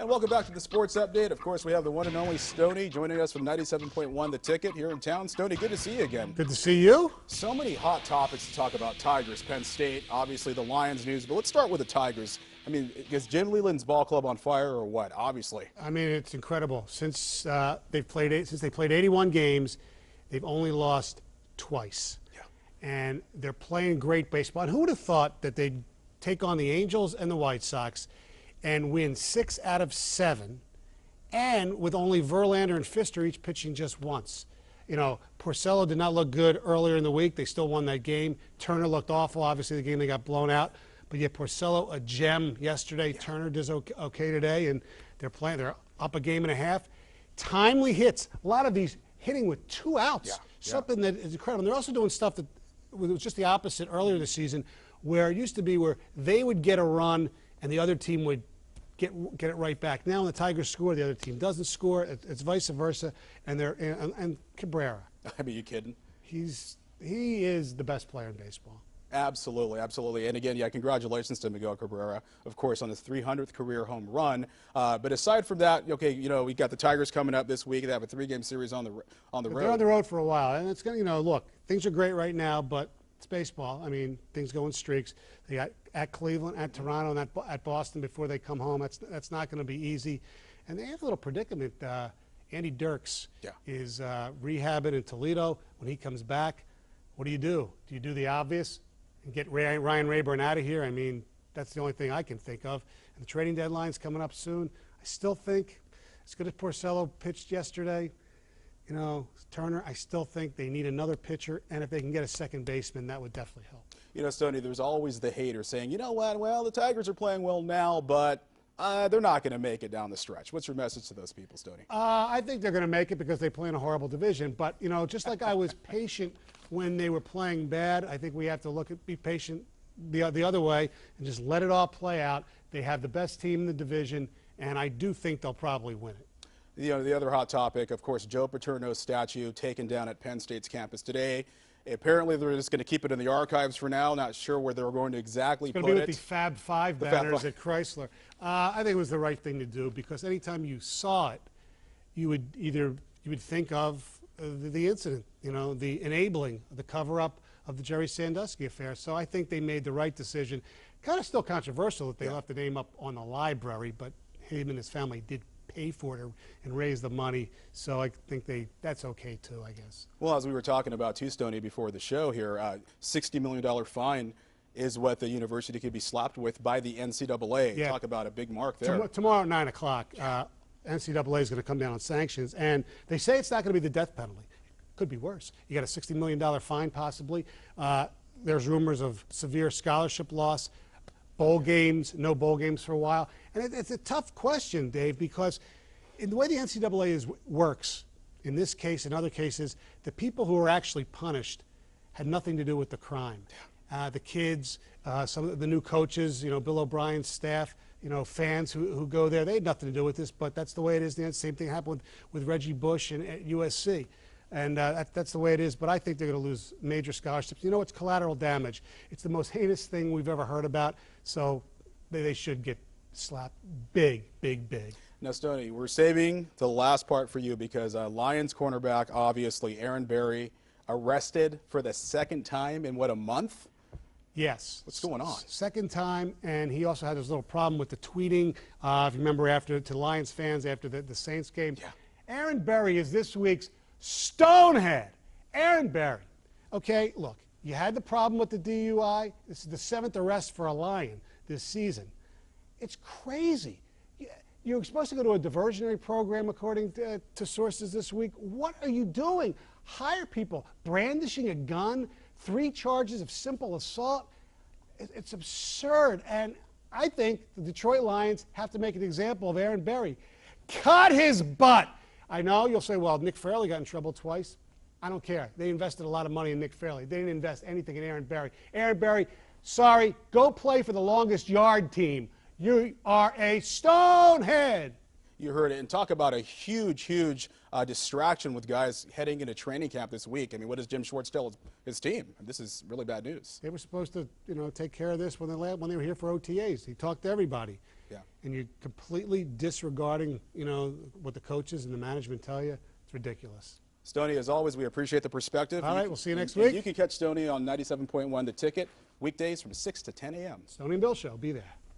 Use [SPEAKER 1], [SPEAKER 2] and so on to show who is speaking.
[SPEAKER 1] And welcome back to the Sports Update. Of course, we have the one and only Stoney joining us from 97.1 The Ticket here in town. Stoney, good to see you again.
[SPEAKER 2] Good to see you.
[SPEAKER 1] So many hot topics to talk about. Tigers, Penn State, obviously the Lions news, but let's start with the Tigers. I mean, is Jim Leland's ball club on fire or what? Obviously.
[SPEAKER 2] I mean, it's incredible. Since they played 81 games, they've only lost twice.
[SPEAKER 1] Yeah.
[SPEAKER 2] And they're playing great baseball. And who would have thought that they'd take on the Angels and the White Sox and win 6 out of 7, and with only Verlander and Pfister each pitching just once. You know, Porcello did not look good earlier in the week. They still won that game. Turner looked awful. Obviously, the game they got blown out. But yet Porcello, a gem yesterday. Yeah. Turner does okay today, and they're playing. They're up a game and a half. Timely hits. A lot of these hitting with 2 outs. Yeah. Something that is incredible. And they're also doing stuff that was just the opposite earlier this season, where it used to be where they would get a run and the other team would get it right back. Now when the Tigers score, the other team doesn't score. It's vice versa. And Cabrera.
[SPEAKER 1] I mean, you kidding?
[SPEAKER 2] He is the best player in baseball.
[SPEAKER 1] Absolutely, absolutely. And again, yeah, congratulations to Miguel Cabrera, of course, on his 300th career home run. But aside from that, okay, you know, we got the Tigers coming up this week. They have a 3-game series on the road.
[SPEAKER 2] They're on the road for a while, and it's going to, you know, look, things are great right now, but it's baseball. I mean, things go in streaks. They got at Cleveland, at Toronto, and at Boston before they come home. That's not going to be easy. And they have a little predicament. Andy Dirks is rehabbing in Toledo. When he comes back, what do? Do you do the obvious and get Ryan Rayburn out of here? I mean, that's the only thing I can think of. And the trading deadline's coming up soon. I still think, as good as Porcello pitched yesterday, you know, Turner, I still think they need another pitcher, and if they can get a second baseman, that would definitely help.
[SPEAKER 1] You know, Stoney, there's always the hater saying, you know what, well, the Tigers are playing well now, but they're not going to make it down the stretch. What's your message to those people, Stoney?
[SPEAKER 2] I think they're going to make it because they play in a horrible division. But, you know, just like I was patient when they were playing bad, I think we have to be patient the other way and just let it all play out. They have the best team in the division, and I do think they'll probably win it.
[SPEAKER 1] You know, the other hot topic, of course, Joe Paterno's statue taken down at Penn State's campus today. Apparently, they're just going to keep it in the archives for now. Not sure where they're going to exactly put it.
[SPEAKER 2] It's going to be with the Fab Five banners at Chrysler. I think it was the right thing to do because anytime you saw it, you would think of the incident, you know, the enabling, the cover-up of the Jerry Sandusky affair. So I think they made the right decision. Kind of still controversial that they left the name up on the library, but him and his family did pay for it and raise the money, so I think that's okay too, I guess.
[SPEAKER 1] Well, as we were talking about too, Stoney, before the show here, $60 million fine is what the university could be slapped with by the NCAA. Yeah. Talk about a big mark there.
[SPEAKER 2] Tomorrow at 9 o'clock, NCAA is going to come down on sanctions, and they say it's not going to be the death penalty. Could be worse. You got a $60 million fine possibly. There's rumors of severe scholarship loss. Bowl games, no bowl games for a while. And it's a tough question, Dave, because in the way the NCAA works, in this case and other cases, the people who are actually punished had nothing to do with the crime. The kids, some of the new coaches, you know, Bill O'Brien's staff, you know, fans who go there, they had nothing to do with this, but that's the way it is. The same thing happened with Reggie Bush at USC. And that's the way it is, but I think they're going to lose major scholarships. You know, it's collateral damage. It's the most heinous thing we've ever heard about, so they should get slapped big, big, big.
[SPEAKER 1] Now, Stoney, we're saving the last part for you because Lions cornerback, obviously, Aaron Berry, arrested for the 2nd time in, what, a month?
[SPEAKER 2] Yes.
[SPEAKER 1] What's going on? 2nd
[SPEAKER 2] time, and he also had this little problem with the tweeting, if you remember, to Lions fans after the Saints game. Yeah. Aaron Berry is this week's Stonehead. Aaron Berry. Okay, look, you had the problem with the DUI. This is the 7th arrest for a Lion this season. It's crazy. You're supposed to go to a diversionary program, according to sources this week. What are you doing? Hire people. Brandishing a gun, 3 charges of simple assault. It's absurd. And I think the Detroit Lions have to make an example of Aaron Berry. Cut his butt. I know you'll say, well, Nick Fairley got in trouble twice. I don't care. They invested a lot of money in Nick Fairley. They didn't invest anything in Aaron Berry. Aaron Berry, sorry, go play for the longest yard team. You are a Stonehead.
[SPEAKER 1] You heard it. And talk about a huge, huge distraction with guys heading into training camp this week. I mean, what does Jim Schwartz tell his team? This is really bad news.
[SPEAKER 2] They were supposed to, you know, take care of this when they were here for OTAs. He talked to everybody. and you're completely disregarding, you know, what the coaches and the management tell you, it's ridiculous.
[SPEAKER 1] Stoney, as always, we appreciate the perspective.
[SPEAKER 2] All right, we'll see you next
[SPEAKER 1] and
[SPEAKER 2] week.
[SPEAKER 1] You can catch Stoney on 97.1 The Ticket, weekdays from 6 to 10 a.m.
[SPEAKER 2] Stoney and Bill Show, be there.